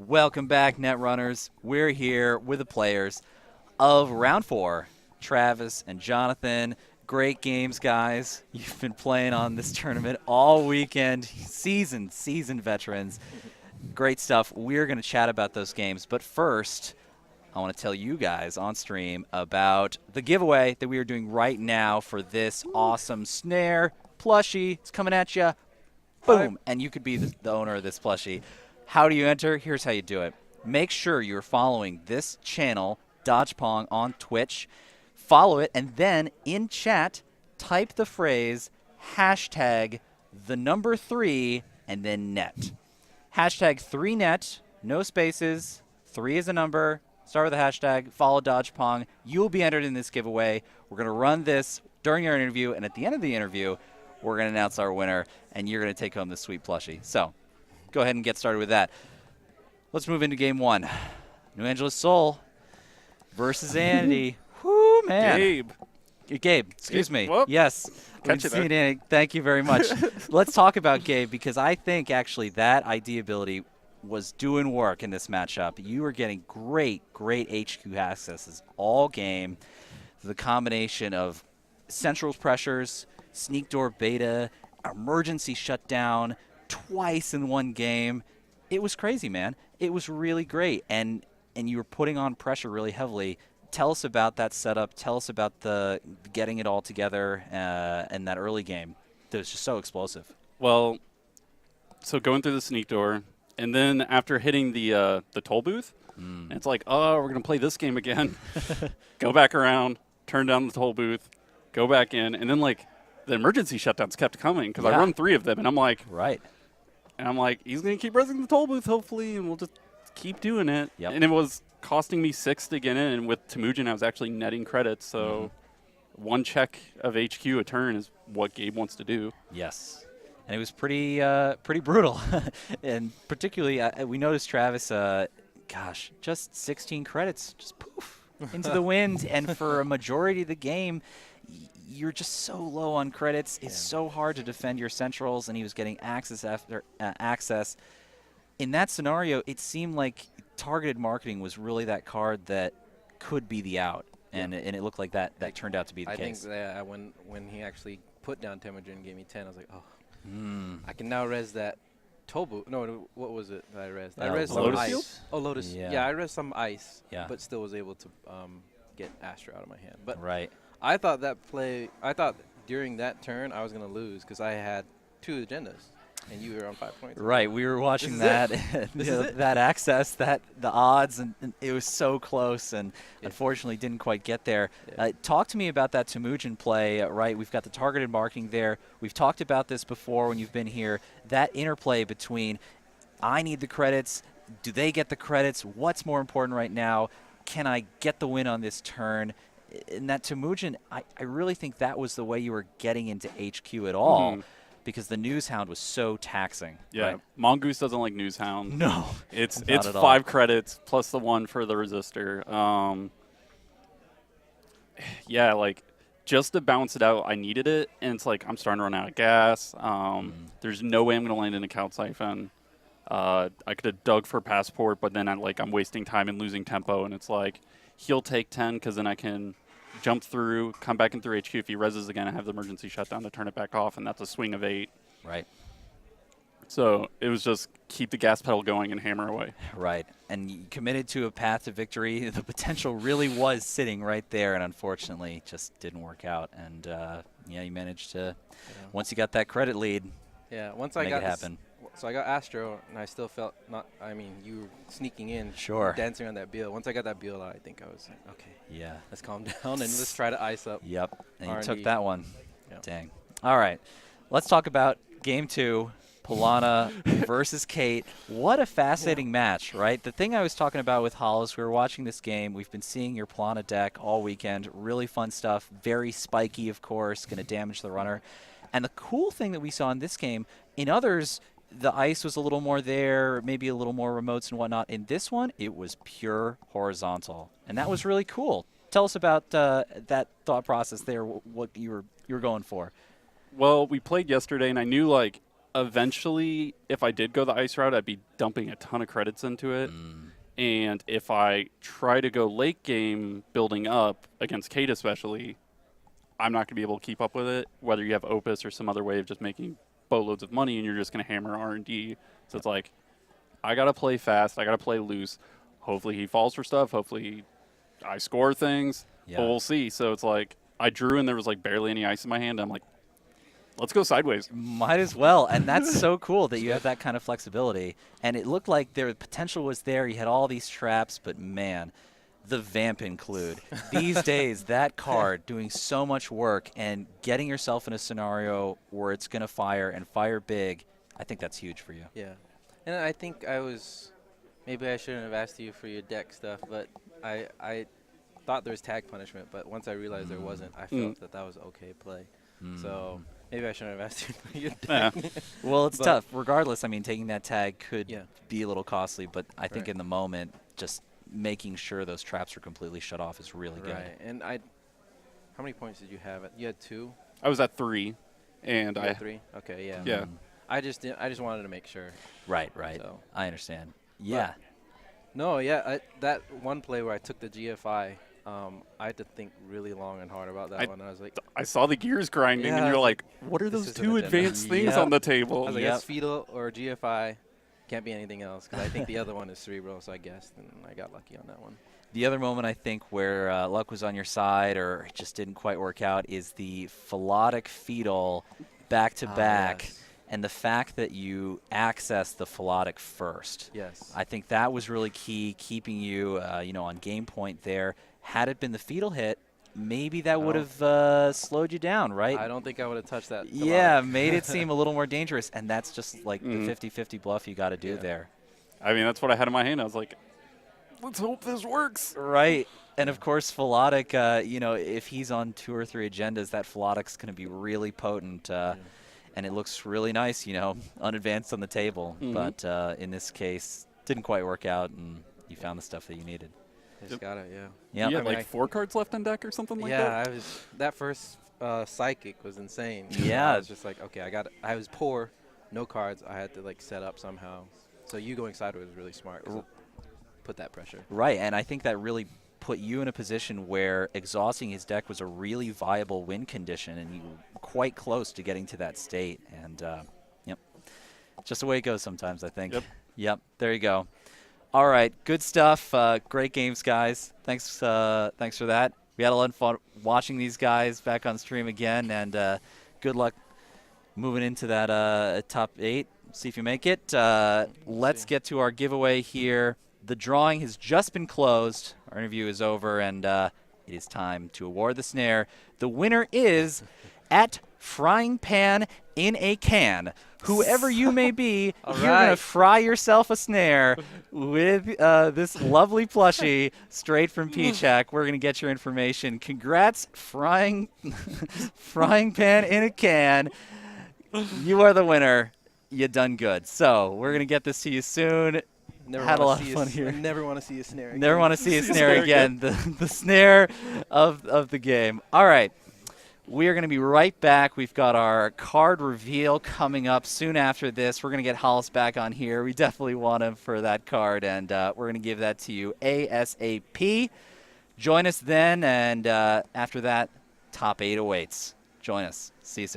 Welcome back, Netrunners. We're here with the players of Round 4, Travis and Jonathan. Great games, guys. You've been playing on this tournament all weekend. Seasoned veterans. Great stuff. We're going to chat about those games. But first, I want to tell you guys on stream about the giveaway that we are doing right now for this awesome snare plushie. It's coming at you. Boom. And you could be the owner of this plushie. How do you enter? Here's how you do it. Make sure you're following this channel, dodgepong, on Twitch. Follow it, and then in chat, type the phrase hashtag the number 3 and then net. Hashtag 3net, no spaces, 3 is a number. Start with the hashtag, follow dodgepong. You will be entered in this giveaway. We're going to run this during our interview, and at the end of the interview, we're going to announce our winner, and you're going to take home this sweet plushie. So go ahead and get started with that. Let's move into game 1. New Angeles Soul versus Andy. Whoo, man. Gabe, excuse me. Whoop. Yes. Catch you there. Andy. Thank you very much. Let's talk about Gabe, because I think actually that ID ability was doing work in this matchup. You were getting great HQ accesses all game. The combination of central pressures, sneak door beta, emergency shutdown, twice in one game. It was crazy, man. It was really great, and you were putting on pressure really heavily. Tell us about that setup. Tell us about the getting it all together in that early game. That was just so explosive. Well, so going through the sneak door, and then after hitting the toll booth, it's like, oh, we're gonna play this game again. Go back around, turn down the toll booth, go back in, and then like the emergency shutdowns kept coming because I run 3 of them, and I'm like, he's gonna keep pressing the toll booth hopefully, and we'll just keep doing it. Yep. And it was costing me 6 to get in, and with Temujin I was actually netting credits, so one check of HQ a turn is what Gabe wants to do. Yes. And it was pretty brutal. And particularly, we noticed Travis, just 16 credits, just poof, into the wind. And for a majority of the game, you're just so low on credits. It's so hard to defend your centrals, and he was getting access after access. In that scenario, it seemed like targeted marketing was really that card that could be the out. And it looked like that turned out to be the case. I think when he actually put down Temujin and gave me 10, I was like, oh. I can now res that toll booth. No, what was it that I resed? I resed some Lotus ice. Field? Oh, Lotus. Yeah. I resed some ice, Yeah. but still was able to get Astra out of my hand. But Right. I thought during that turn I was going to lose because I had 2 agendas, and you were on 5 points. Right, we were watching that, and, that access, the odds, and it was so close, and unfortunately didn't quite get there. Talk to me about that Temujin play, right? We've got the targeted marking there. We've talked about this before when you've been here. That interplay between, I need the credits, do they get the credits, what's more important right now, can I get the win on this turn? And that Temujin, I really think that was the way you were getting into HQ at all. Because the News Hound was so taxing. Yeah, right? Mongoose doesn't like News Hound. No, it's not at 5 all. credits plus the 1 for the resistor. Yeah, like just to bounce it out, I needed it, and it's like I'm starting to run out of gas. There's no way I'm gonna land in a count siphon. I could have dug for passport, but then I'm wasting time and losing tempo, and it's like he'll take 10 because then I can jump through, come back in through HQ. If he reses again, I have the emergency shutdown to turn it back off, and that's a swing of 8. Right. So it was just keep the gas pedal going and hammer away. Right. And you committed to a path to victory. The potential really was sitting right there, and unfortunately just didn't work out. And, you managed to, once you got that credit lead, once make it happen. So I got Astro, and I still felt you were sneaking in, dancing on that Beal. Once I got that Beal out, I think I was like, okay, let's calm down and let's try to ice up. Yep, and R&D. you took that one. Yep. Dang. All right, let's talk about Game 2, Polana versus Kate. What a fascinating match, right? The thing I was talking about with Hollis, we were watching this game. We've been seeing your Polana deck all weekend. Really fun stuff. Very spiky, of course, going to damage the runner. And the cool thing that we saw in this game, in others, the ice was a little more there, maybe a little more remotes and whatnot. In this one, it was pure horizontal, and that was really cool. Tell us about that thought process there, what you were going for. Well, we played yesterday, and I knew eventually, if I did go the ice route, I'd be dumping a ton of credits into it. And if I try to go late game building up against Kate especially, I'm not going to be able to keep up with it, whether you have Opus or some other way of just making boatloads of money and you're just going to hammer R&D. So it's like, I got to play fast. I got to play loose. Hopefully he falls for stuff. Hopefully I score things. Yeah. But we'll see. So it's like, I drew and there was like barely any ice in my hand. I'm like, let's go sideways. Might as well. And that's so cool that you have that kind of flexibility. And it looked like the potential was there. You had all these traps, but man, the vamp include. These days, that card doing so much work and getting yourself in a scenario where it's going to fire and fire big, I think that's huge for you. Yeah. And I think maybe I shouldn't have asked you for your deck stuff, but I thought there was tag punishment, but once I realized there wasn't, I felt that was okay play. So maybe I shouldn't have asked you for your deck. Well, it's tough. Regardless, I mean, taking that tag could Yeah. be a little costly, but I think in the moment, just making sure those traps are completely shut off is really good. Right. And how many points did you have? You had 2? I was at 3. And You I had 3? Okay, yeah. Yeah. I just wanted to make sure. Right. So. I understand. Yeah. No, yeah, that one play where I took the GFI, I had to think really long and hard about that one. I was like, I saw the gears grinding, Yeah, and I you're was like, what are this those is an 2 agenda. advanced things Yep. on the I table? was like, Yep. it's fetal or GFI. Can't be anything else, because I think the other one is cerebral, so I guessed, and I got lucky on that one. The other moment I think where luck was on your side or it just didn't quite work out is the Philotic Fetal back-to-back. Yes. And the fact that you accessed the Philotic first. Yes. I think that was really key, keeping you, on game point there. Had it been the fetal hit, maybe that would have slowed you down, right? I don't think I would have touched that. Yeah, Philotic. made it seem a little more dangerous, and that's just like the 50-50 bluff you got to do Yeah. there. I mean, that's what I had in my hand. I was like, let's hope this works. Right. And, of course, Philotic, if he's on 2 or 3 agendas, that Philotic's going to be really potent. And it looks really nice, unadvanced on the table. But in this case, didn't quite work out, and you found the stuff that you needed. Just got it, yeah. Yeah. You had like 4 cards left in deck or something like that? Yeah, that first psychic was insane. Yeah. I was just like, okay, I was poor, no cards. I had to set up somehow. So you going sideways was really smart. 'Cause it put that pressure. Right, and I think that really put you in a position where exhausting his deck was a really viable win condition, and you were quite close to getting to that state. And, just the way it goes sometimes, I think. Yep, there you go. All right, good stuff. Great games, guys. Thanks for that. We had a lot of fun watching these guys back on stream again, and good luck moving into that top 8. See if you make it. Let's get to our giveaway here. The drawing has just been closed. Our interview is over, and it is time to award the snare. The winner is at Frying Pan in a Can. Whoever you may be, you're going to fry yourself a snare with this lovely plushie straight from PeachHack. We're going to get your information. Congrats, Frying Pan in a Can. You are the winner. You done good. So we're going to get this to you soon. Had a lot of fun here. I never want to see a snare again. Never want to see a snare again. The snare of the game. All right. We are going to be right back. We've got our card reveal coming up soon after this. We're going to get Hollis back on here. We definitely want him for that card, and we're going to give that to you ASAP. Join us then, and after that, top 8 awaits. Join us. See you soon.